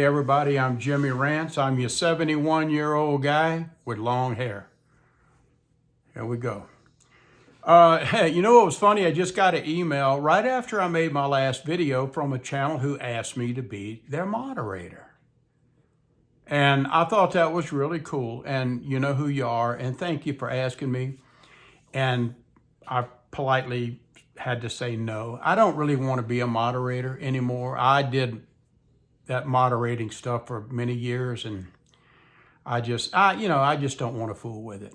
Hey everybody, I'm Jimmy Rance. I'm your 71-year-old guy with long hair. Here we go. Hey, you know what was funny? I just got an email right after I made my last video from a channel who asked me to be their moderator. And I thought that was really cool. And you know who you are. And thank you for asking me. And I politely had to say no. I don't really want to be a moderator anymore. I did that moderating stuff for many years, and I just don't want to fool with it.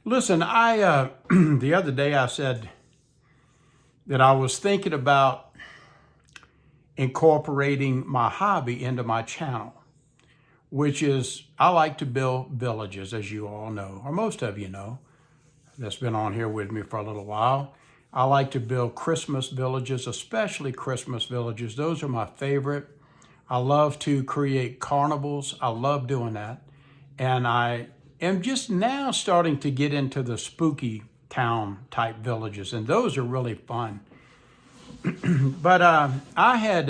Listen, I the other day I said that I was thinking about incorporating my hobby into my channel, which is I like to build villages, as you all know, or most of you know, that's been on here with me for a little while. I like to build Christmas villages, especially Christmas villages. Those are my favorite. I love to create carnivals. I love doing that. And I am just now starting to get into the spooky town type villages, and those are really fun. But I said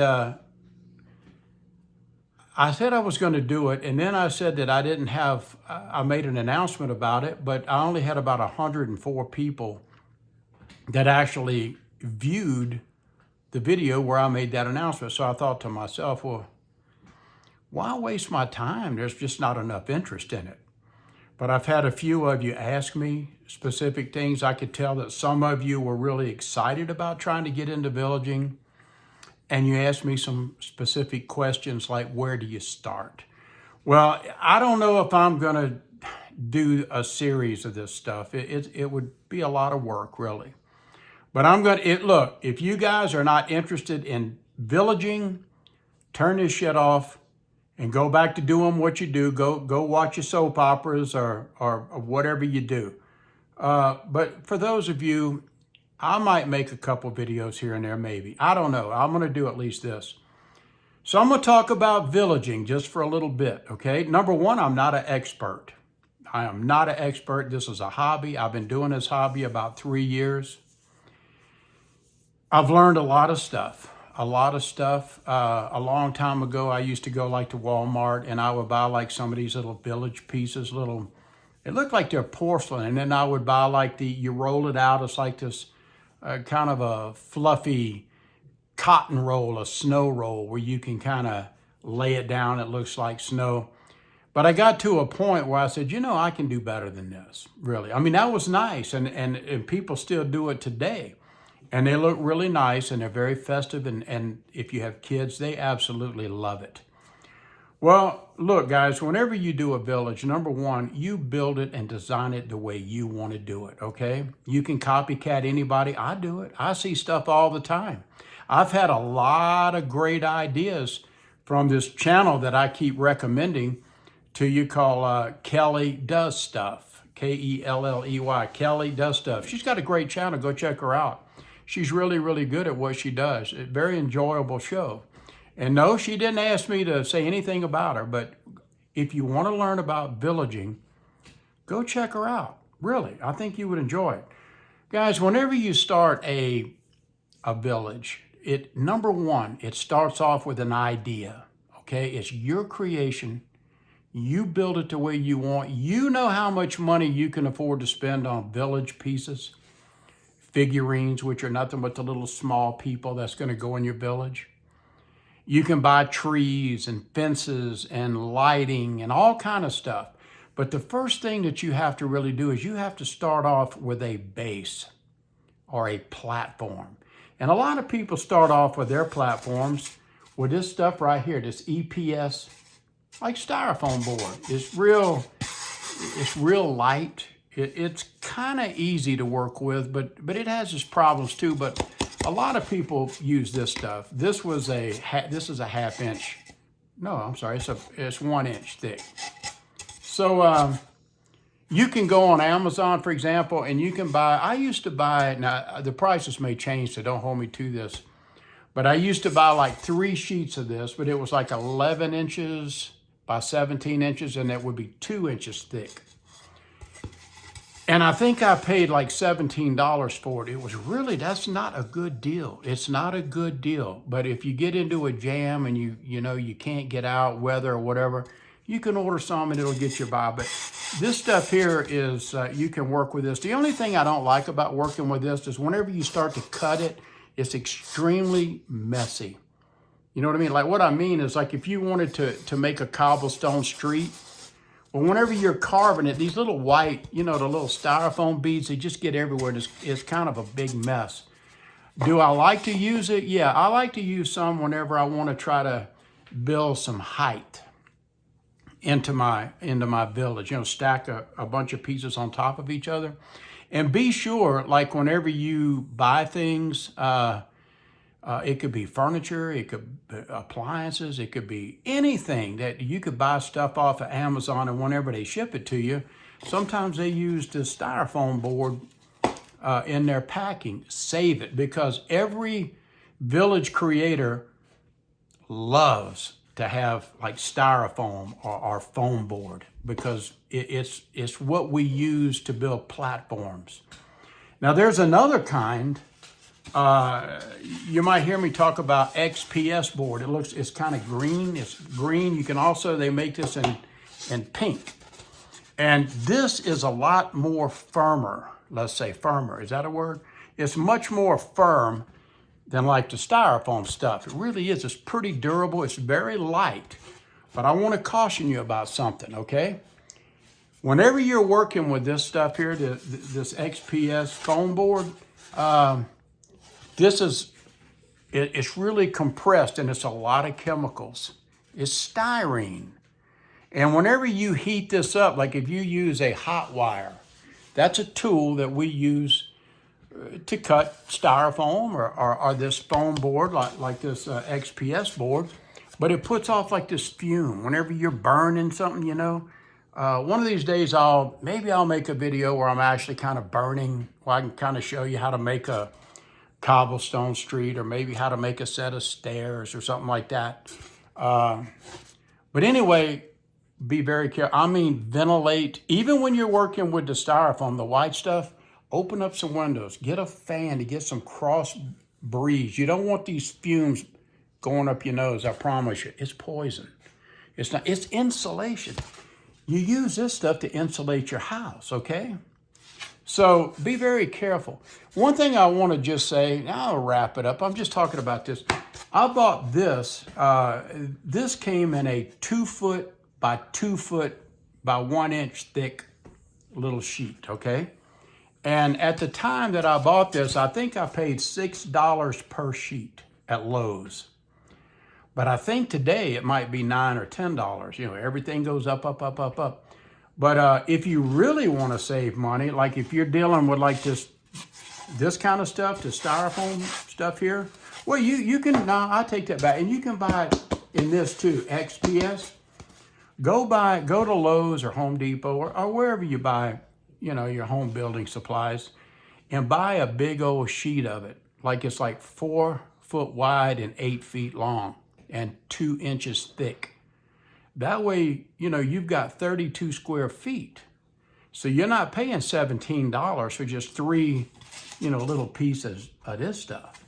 I was going to do it, and then I said that I didn't have, I made an announcement about it, but I only had about 104 people that actually viewed the video where I made that announcement. So I thought to myself, well, why waste my time? There's just not enough interest in it. But I've had a few of you ask me specific things. I could tell that some of you were really excited about trying to get into villaging. And you asked me some specific questions like, where do you start? Well, I don't know if I'm going to do a series of this stuff. It would be a lot of work, really. But I'm going to, look, if you guys are not interested in villaging, turn this shit off and go back to doing what you do. Go watch your soap operas or whatever you do. But for those of you, I might make a couple videos here and there, maybe. I don't know. I'm going to do at least this. So I'm going to talk about villaging just for a little bit, okay? Number one, I'm not an expert. I am not an expert. This is a hobby. I've been doing this hobby about 3 years. I've learned a lot of stuff, a long time ago, I used to go like to Walmart and I would buy like some of these little village pieces, it looked like they're porcelain. And then I would buy like you roll it out. It's like this kind of a fluffy cotton roll, a snow roll where you can kind of lay it down. It looks like snow. But I got to a point where I said, you know, I can do better than this, really. I mean, that was nice. And people still do it today. And they look really nice and they're very festive. And if you have kids, they absolutely love it. Well, look, guys, whenever you do a village, number one, you build it and design it the way you want to do it, okay? You can copycat anybody. I do it. I see stuff all the time. I've had a lot of great ideas from this channel that I keep recommending to you called Kelly Does Stuff, K-E-L-L-E-Y, Kelly Does Stuff. She's got a great channel. Go check her out. She's really, really good at what she does. A very enjoyable show. And no, she didn't ask me to say anything about her, but if you want to learn about villaging, go check her out. Really, I think you would enjoy it. Guys, whenever you start a village, number one, it starts off with an idea, okay? It's your creation. You build it the way you want. You know how much money you can afford to spend on village pieces. Figurines, which are nothing but the little small people that's going to go in your village. You can buy trees and fences and lighting and all kind of stuff. But the first thing that you have to really do is you have to start off with a base or a platform. And a lot of people start off with their platforms with this stuff right here, this EPS, like styrofoam board. It's real light. It's kind of easy to work with, but it has its problems too. But a lot of people use this stuff. This is a half inch. No, I'm sorry. It's 1 inch thick. So you can go on Amazon, for example, and you can buy. I used to buy. Now the prices may change, so don't hold me to this. But I used to buy like 3 sheets of this, but it was like 11 inches by 17 inches, and it would be 2 inches thick. And I think I paid like $17 for it. It was really, that's not a good deal. It's not a good deal. But if you get into a jam and you can't get out, weather or whatever, you can order some and it'll get you by. But this stuff here is, you can work with this. The only thing I don't like about working with this is whenever you start to cut it, it's extremely messy. You know what I mean? Like what I mean is like if you wanted to make a cobblestone street, well, whenever you're carving it, these little white, the little styrofoam beads, they just get everywhere. It's kind of a big mess. Do I like to use it? Yeah, I like to use some whenever I want to try to build some height into my village. Stack a bunch of pieces on top of each other. And be sure, like whenever you buy things, it could be furniture, it could be appliances, it could be anything that you could buy stuff off of Amazon, and whenever they ship it to you, sometimes they use the styrofoam board in their packing. Save it, because every village creator loves to have like styrofoam or foam board, because it's what we use to build platforms. Now there's another kind. You might hear me talk about XPS board. It's kind of green. It's green. You can also, they make this in pink. And this is a lot more firmer. Let's say firmer. Is that a word? It's much more firm than like the styrofoam stuff. It really is. It's pretty durable. It's very light. But I want to caution you about something, okay? Whenever you're working with this stuff here, this XPS foam board, it's really compressed and it's a lot of chemicals. It's styrene. And whenever you heat this up, like if you use a hot wire, that's a tool that we use to cut styrofoam or this foam board like this XPS board, but it puts off like this fume. Whenever you're burning something, one of these days maybe I'll make a video where I'm actually kind of burning, where I can kind of show you how to make a cobblestone street, or maybe how to make a set of stairs or something like that. But anyway, be very careful. I mean, ventilate. Even when you're working with the styrofoam, the white stuff, open up some windows. Get a fan to get some cross breeze. You don't want these fumes going up your nose. I promise you, it's poison. It's not. It's insulation. You use this stuff to insulate your house, okay? So be very careful. One thing I want to just say, now I'll wrap it up. I'm just talking about this. I bought this. This came in a 2 foot by 2 foot by 1 inch thick little sheet, okay? And at the time that I bought this, I think I paid $6 per sheet at Lowe's. But I think today it might be $9 or $10. Everything goes up, up, up, up, up. But if you really want to save money, like if you're dealing with like this kind of stuff, the styrofoam stuff here, well, you can, I take that back, and you can buy it in this too, XPS. Go to Lowe's or Home Depot or wherever you buy, your home building supplies, and buy a big old sheet of it. Like it's like 4 foot wide and 8 feet long and 2 inches thick. That way, you've got 32 square feet. So you're not paying $17 for just 3, little pieces of this stuff.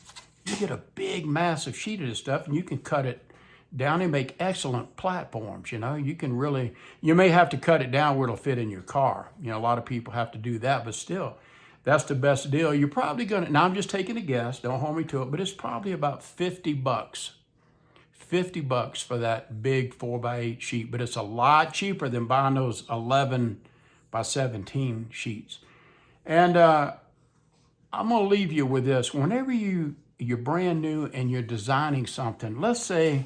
You get a big, massive sheet of this stuff, and you can cut it down and make excellent platforms. You may have to cut it down where it'll fit in your car. A lot of people have to do that, but still, that's the best deal. You're probably now I'm just taking a guess, don't hold me to it, but it's probably about $50. $50 for that big 4x8 sheet, but it's a lot cheaper than buying those 11 by 17 sheets. And I'm gonna leave you with this. Whenever you're brand new and you're designing something, let's say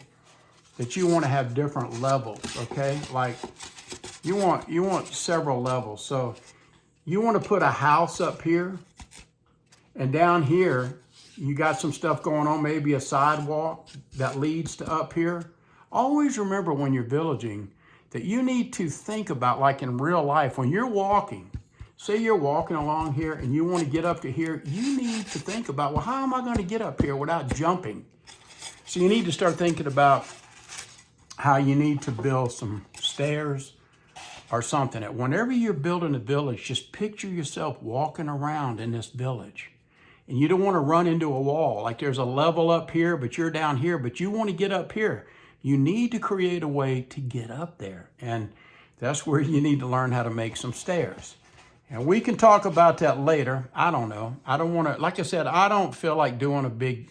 that you want to have different levels, okay? Like you want several levels. So you want to put a house up here, and down here you got some stuff going on, maybe a sidewalk that leads to up here. Always remember when you're villaging that you need to think about, like in real life, when you're walking, say you're walking along here and you want to get up to here, you need to think about, well, how am I going to get up here without jumping? So you need to start thinking about how you need to build some stairs, or something. Whenever you're building a village, just picture yourself walking around in this village. And you don't want to run into a wall. Like there's a level up here, but you're down here, but you want to get up here. You need to create a way to get up there. And that's where you need to learn how to make some stairs. And we can talk about that later. I don't know. I don't want to, like I said, I don't feel like doing a big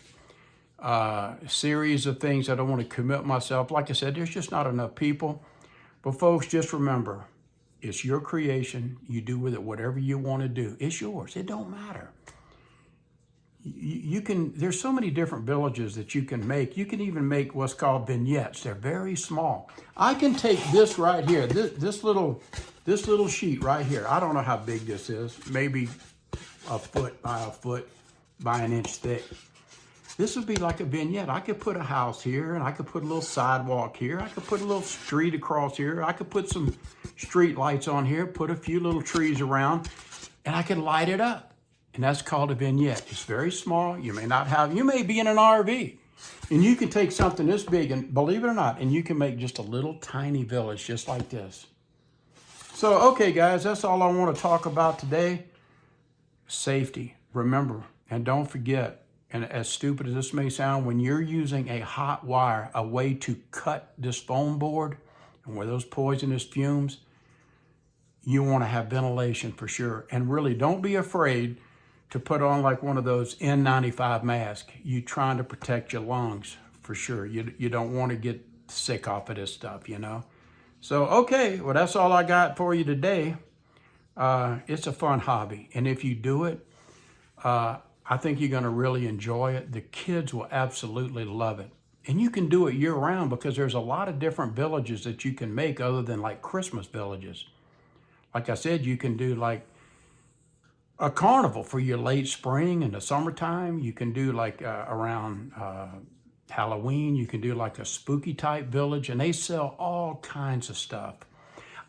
series of things. I don't want to commit myself. Like I said, there's just not enough people. But folks, just remember, it's your creation. You do with it whatever you want to do. It's yours. It don't matter. You can, there's so many different villages that you can make. You can even make what's called vignettes. They're very small. I can take this right here, this little sheet right here. I don't know how big this is. Maybe a foot by an inch thick. This would be like a vignette. I could put a house here, and I could put a little sidewalk here. I could put a little street across here. I could put some street lights on here, put a few little trees around, and I could light it up. And that's called a vignette. It's very small. You may be in an RV, and you can take something this big, and believe it or not, and you can make just a little tiny village just like this. So, okay, guys, that's all I want to talk about today. Safety. Remember, and don't forget, and as stupid as this may sound, when you're using a hot wire, a way to cut this foam board, and where those poisonous fumes, you want to have ventilation for sure. And really, don't be afraid to put on like one of those N95 masks. You're trying to protect your lungs for sure. You don't want to get sick off of this stuff, you know. So, okay, well, that's all I got for you today. It's a fun hobby. And if you do it, I think you're going to really enjoy it. The kids will absolutely love it. And you can do it year round because there's a lot of different villages that you can make other than like Christmas villages. Like I said, you can do like a carnival for your late spring and the summertime. You can do like around Halloween. You can do like a spooky type village, and they sell all kinds of stuff.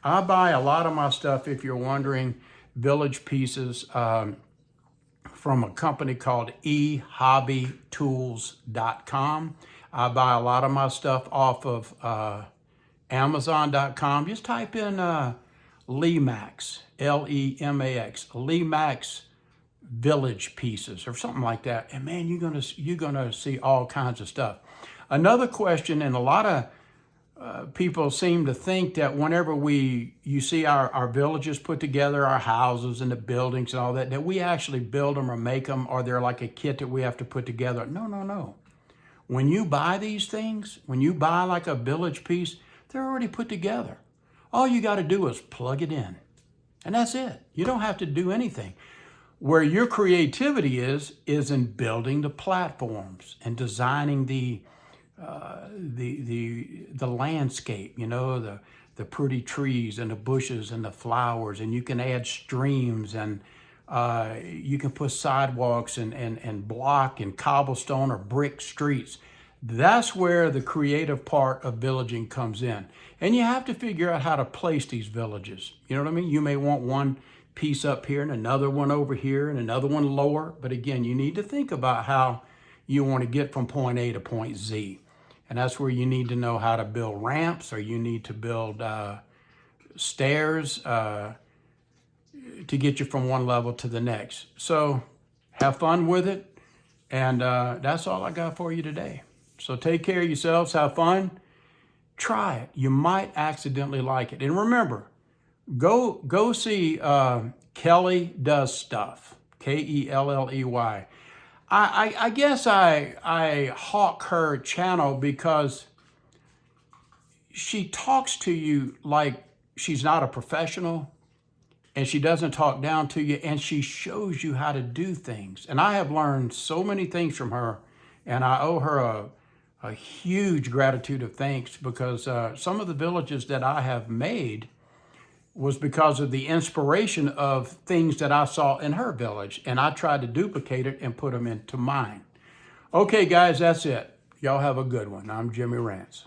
I buy a lot of my stuff, if you're wondering, village pieces from a company called ehobbytools.com. I buy a lot of my stuff off of Amazon.com. Just type in Lemax, Lemax, Lemax village pieces or something like that. And man, you're gonna see all kinds of stuff. Another question, and a lot of people seem to think that whenever you see our villages put together, our houses and the buildings and all that, that we actually build them or make them, or they're like a kit that we have to put together. No. When you buy these things, when you buy like a village piece, they're already put together. All you got to do is plug it in, and that's it. You don't have to do anything. Where your creativity is in building the platforms and designing the landscape. You know, the pretty trees and the bushes and the flowers, and you can add streams, and you can put sidewalks and block and cobblestone or brick streets. That's where the creative part of villaging comes in. And you have to figure out how to place these villages. You know what I mean? You may want one piece up here and another one over here and another one lower. But again, you need to think about how you want to get from point A to point Z. And that's where you need to know how to build ramps, or you need to build stairs to get you from one level to the next. So have fun with it. And that's all I got for you today. So take care of yourselves, have fun, try it. You might accidentally like it. And remember, go see Kelly Does Stuff, Kelley. I guess I hawk her channel because she talks to you like she's not a professional, and she doesn't talk down to you, and she shows you how to do things. And I have learned so many things from her, and I owe her a huge gratitude of thanks, because some of the villages that I have made was because of the inspiration of things that I saw in her village, and I tried to duplicate it and put them into mine. Okay, guys, that's it. Y'all have a good one. I'm Jimmy Rance.